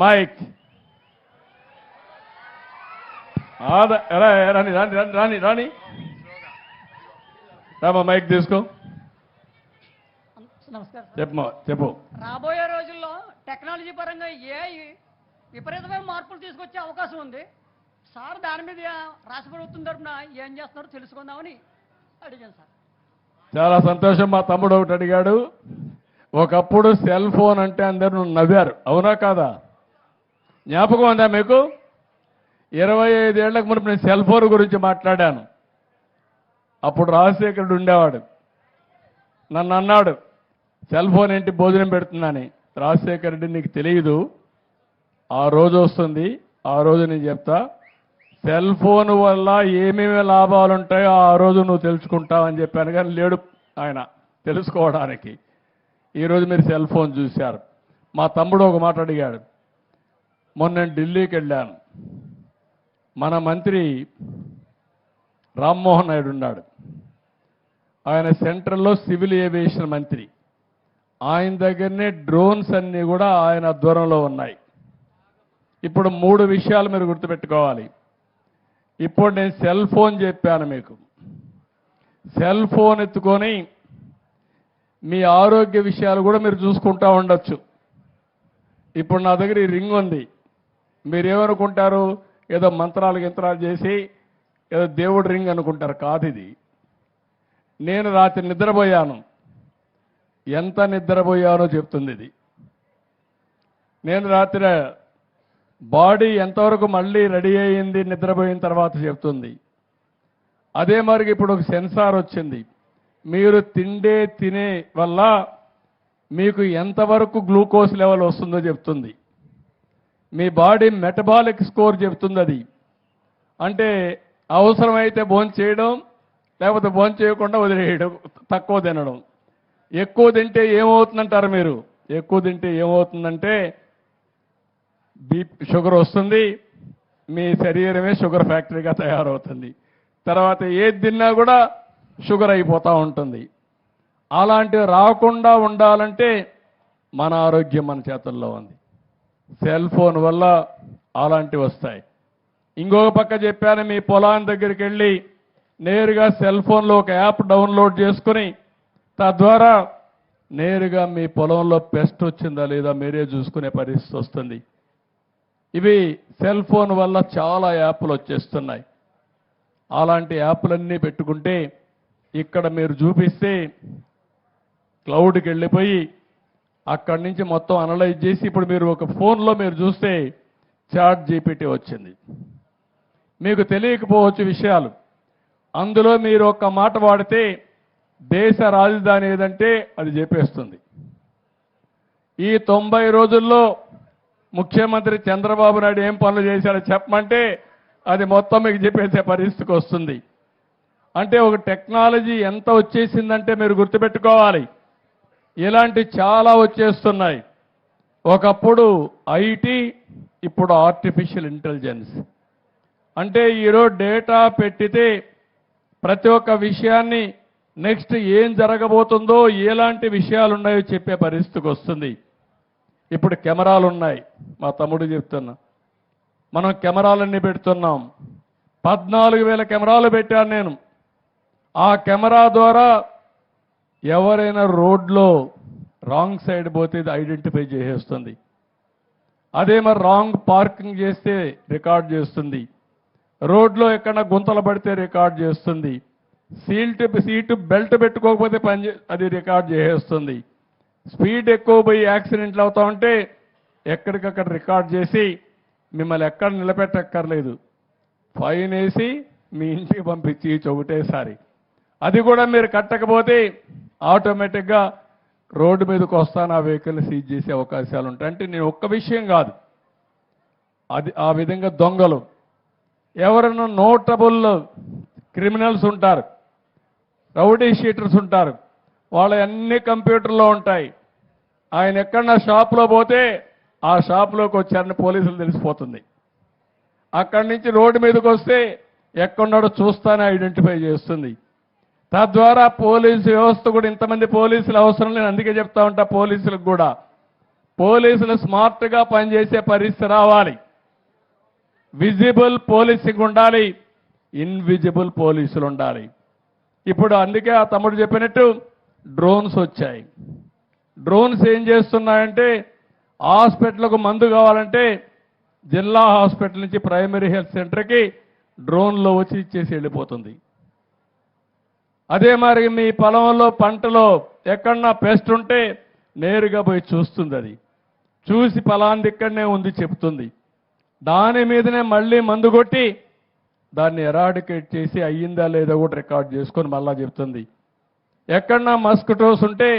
Mic రాని రాని రాని రాని రాని రామా మైక్ తీసుకో. నమస్కారం. చెప్పు. రాబోయే రోజుల్లో టెక్నాలజీ పరంగా విపరీతమైన మార్పులు తీసుకొచ్చే అవకాశం ఉంది. సార్ దాని మీద రాష్ట్ర ప్రభుత్వం తరఫున ఏం చేస్తున్నారో తెలుసుకుందామని అడిగాను సార్. చాలా సంతోషం. మా తమ్ముడు ఒకటి అడిగాడు. ఒకప్పుడు సెల్ ఫోన్ అంటే అందరూ నవ్వారు, అవునా కాదా? జ్ఞాపకం ఉందా మీకు? 25 ఏళ్లకు మునుపు నేను సెల్ ఫోన్ గురించి మాట్లాడాను. అప్పుడు రాజశేఖరుడు ఉండేవాడు. నన్ను అన్నాడు, సెల్ ఫోన్ ఏంటి భోజనం పెడుతుందని. రాజశేఖర రెడ్డి, నీకు తెలియదు, ఆ రోజు వస్తుంది, ఆ రోజు నేను చెప్తా. సెల్ ఫోన్ వల్ల ఏమేమి లాభాలు ఉంటాయో ఆ రోజు నువ్వు తెలుసుకుంటావని చెప్పాను. కానీ లేడు ఆయన తెలుసుకోవడానికి. ఈరోజు మీరు సెల్ ఫోన్ చూశారు. మా తమ్ముడు ఒక మాట అడిగాడు. మొన్న నేను ఢిల్లీకి వెళ్ళాను. మన మంత్రి రామ్మోహన్ నాయుడు ఉన్నాడు. ఆయన సెంట్రల్లో సివిల్ ఏవియేషన్ మంత్రి. ఆయన దగ్గరనే డ్రోన్స్ అన్నీ కూడా ఆయన ఆధ్వర్యంలో ఉన్నాయి. ఇప్పుడు 3 విషయాలు మీరు గుర్తుపెట్టుకోవాలి. ఇప్పుడు నేను సెల్ ఫోన్ చెప్పాను మీకు. సెల్ ఫోన్ ఎత్తుకొని మీ ఆరోగ్య విషయాలు కూడా మీరు చూసుకుంటూ ఉండొచ్చు. ఇప్పుడు నా దగ్గర ఈ రింగ్ ఉంది. మీరేమనుకుంటారు? ఏదో యంత్రాలు చేసి ఏదో దేవుడి రింగ్ అనుకుంటారు. కాదు, ఇది నేను రాత్రి నిద్రపోయాను. ఎంత నిద్రపోయానో చెప్తుంది ఇది. నేను రాత్రి బాడీ ఎంతవరకు మళ్ళీ రెడీ అయ్యింది నిద్రపోయిన తర్వాత చెప్తుంది. అదే మరి ఇప్పుడు ఒక సెన్సార్ వచ్చింది. మీరు తినే వల్ల మీకు ఎంతవరకు గ్లూకోజ్ లెవెల్ వస్తుందో చెప్తుంది. మీ బాడీ మెటబాలిక్ స్కోర్ చెప్తుంది. అది అంటే అవసరమైతే భోజనం చేయడం, లేకపోతే భోజనం చేయకుండా వదిలేయడం, తక్కువ తినడం. ఎక్కువ తింటే ఏమవుతుందంటారు మీరు? ఎక్కువ తింటే ఏమవుతుందంటే షుగర్ వస్తుంది. మీ శరీరమే షుగర్ ఫ్యాక్టరీగా తయారవుతుంది. తర్వాత ఏది తిన్నా కూడా షుగర్ అయిపోతూ ఉంటుంది. అలాంటివి రాకుండా ఉండాలంటే మన ఆరోగ్యం మన చేతుల్లో ఉంది. సెల్ ఫోన్ వల్ల అలాంటివి వస్తాయి. ఇంకొక పక్క చెప్పాను, మీ పొలాన్ని దగ్గరికి వెళ్ళి నేరుగా సెల్ ఫోన్లో ఒక యాప్ డౌన్లోడ్ చేసుకుని తద్వారా నేరుగా మీ పొలంలో పెస్ట్ వచ్చిందా లేదా మీరే చూసుకునే పరిస్థితి వస్తుంది. ఇవి సెల్ ఫోన్ వల్ల చాలా యాప్లు వచ్చేస్తున్నాయి. అలాంటి యాప్లన్నీ పెట్టుకుంటే ఇక్కడ మీరు చూపిస్తే క్లౌడ్కి వెళ్ళిపోయి అక్కడి నుంచి మొత్తం అనలైజ్ చేసి ఇప్పుడు మీరు ఒక ఫోన్లో మీరు చూస్తే చాట్ జీపీటీ వచ్చింది. మీకు తెలియకపోవచ్చు విషయాలు. అందులో మీరు ఒక్క మాట వాడితే దేశ రాజధాని ఏదంటే అది చెప్పేస్తుంది. ఈ 90 రోజుల్లో ముఖ్యమంత్రి చంద్రబాబు నాయుడు ఏం పనులు చేశాడో చెప్పమంటే అది మొత్తం మీకు చెప్పేసే పరిస్థితికి వస్తుంది. అంటే ఒక టెక్నాలజీ ఎంత వచ్చేసిందంటే మీరు గుర్తుపెట్టుకోవాలి, ఇలాంటి చాలా వచ్చేస్తున్నాయి. ఒకప్పుడు ఐటీ, ఇప్పుడు ఆర్టిఫిషియల్ ఇంటెలిజెన్స్. అంటే ఈరోజు డేటా పెట్టితే ప్రతి ఒక్క విషయాన్ని నెక్స్ట్ ఏం జరగబోతుందో, ఎలాంటి విషయాలు ఉన్నాయో చెప్పే పరిస్థితికి వస్తుంది. ఇప్పుడు కెమెరాలు ఉన్నాయి. మా తమ్ముడు చెప్తున్నా, మనం కెమెరాలన్నీ పెడుతున్నాం. 14,000 కెమెరాలు పెట్టాను నేను. ఆ కెమెరా ద్వారా ఎవరైనా రోడ్లో రాంగ్ సైడ్ పోతే ఇది ఐడెంటిఫై చేసేస్తుంది. అదే మరి రాంగ్ పార్కింగ్ చేస్తే రికార్డ్ చేస్తుంది. రోడ్లో ఎక్కడన్నా గుంతలు పడితే రికార్డ్ చేస్తుంది. సీటు బెల్ట్ పెట్టుకోకపోతే అది రికార్డ్ చేసేస్తుంది. స్పీడ్ ఎక్కువ పోయి యాక్సిడెంట్లు అవుతా ఉంటే ఎక్కడికక్కడ రికార్డ్ చేసి మిమ్మల్ని ఎక్కడ నిలబెట్టక్కర్లేదు, ఫైన్ వేసి మీ ఇంటికి పంపించి ఒకటేసారి. అది కూడా మీరు కట్టకపోతే ఆటోమేటిక్గా రోడ్డు మీదకి వస్తాను ఆ వెహికల్ని సీజ్ చేసే అవకాశాలు ఉంటాయి. అంటే నేను ఒక్క విషయం కాదు, అది ఆ విధంగా దొంగలు ఎవరైనా నోటబుల్ క్రిమినల్స్ ఉంటారు, రౌడీ షీటర్స్ ఉంటారు, వాళ్ళ అన్ని కంప్యూటర్లో ఉంటాయి. ఆయన ఎక్కడన్నా షాప్లో పోతే ఆ షాప్లోకి వచ్చారని పోలీసులు తెలిసిపోతుంది. అక్కడి నుంచి రోడ్డు మీదకి వస్తే ఎక్కడున్నాడో చూస్తానే ఐడెంటిఫై చేస్తుంది. తద్వారా పోలీసు వ్యవస్థ కూడా ఇంతమంది పోలీసులు అవసరం లేదు. అందుకే చెప్తా ఉంటా పోలీసులకు కూడా పోలీసులు స్మార్ట్గా పనిచేసే పరిస్థితి రావాలి. విజిబుల్ పోలీసింగ్ ఉండాలి, ఇన్విజిబుల్ పోలీసులు ఉండాలి. ఇప్పుడు అందుకే ఆ తమ్ముడు చెప్పినట్టు డ్రోన్స్ వచ్చాయి. డ్రోన్స్ ఏం చేస్తున్నాయంటే హాస్పిటల్కు మందు కావాలంటే జిల్లా హాస్పిటల్ నుంచి ప్రైమరీ హెల్త్ సెంటర్కి డ్రోన్లో వచ్చి ఇచ్చేసి వెళ్ళిపోతుంది. అదే మరి మీ పొలంలో పంటలో ఎక్కడన్నా పెస్ట్ ఉంటే నేరుగా పోయి చూస్తుంది. అది చూసి పలాంది ఇక్కడనే ఉంది చెప్తుంది. దాని మీదనే మళ్ళీ మందు కొట్టి దాన్ని ఎరాడికేట్ చేసి అయ్యిందా లేదా కూడా రికార్డ్ చేసుకొని మళ్ళా చెప్తుంది. ఎక్కడన్నా మస్కిటోస్ ఉంటే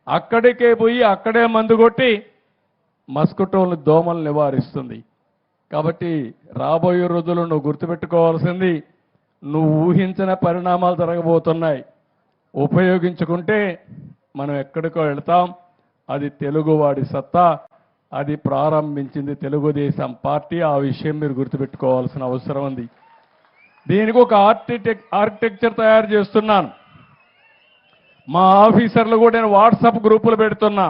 అక్కడికే పోయి అక్కడే మందు కొట్టి మస్కిటోలు దోమలు నివారిస్తుంది. కాబట్టి రాబోయే రోజుల్లో నువ్వు గుర్తుపెట్టుకోవాల్సింది, నువ్వు ఊహించిన పరిణామాలు జరగబోతున్నాయి. ఉపయోగించుకుంటే మనం ఎక్కడికో వెళ్తాం. అది తెలుగువాడి సత్తా. అది ప్రారంభించింది తెలుగుదేశం పార్టీ. ఆ విషయం మీరు గుర్తుపెట్టుకోవాల్సిన అవసరం ఉంది. దీనికి ఒక ఆర్కిటెక్చర్ తయారు చేస్తున్నాను. మా ఆఫీసర్లు కూడా నేను వాట్సాప్ గ్రూపులు పెడుతున్నా.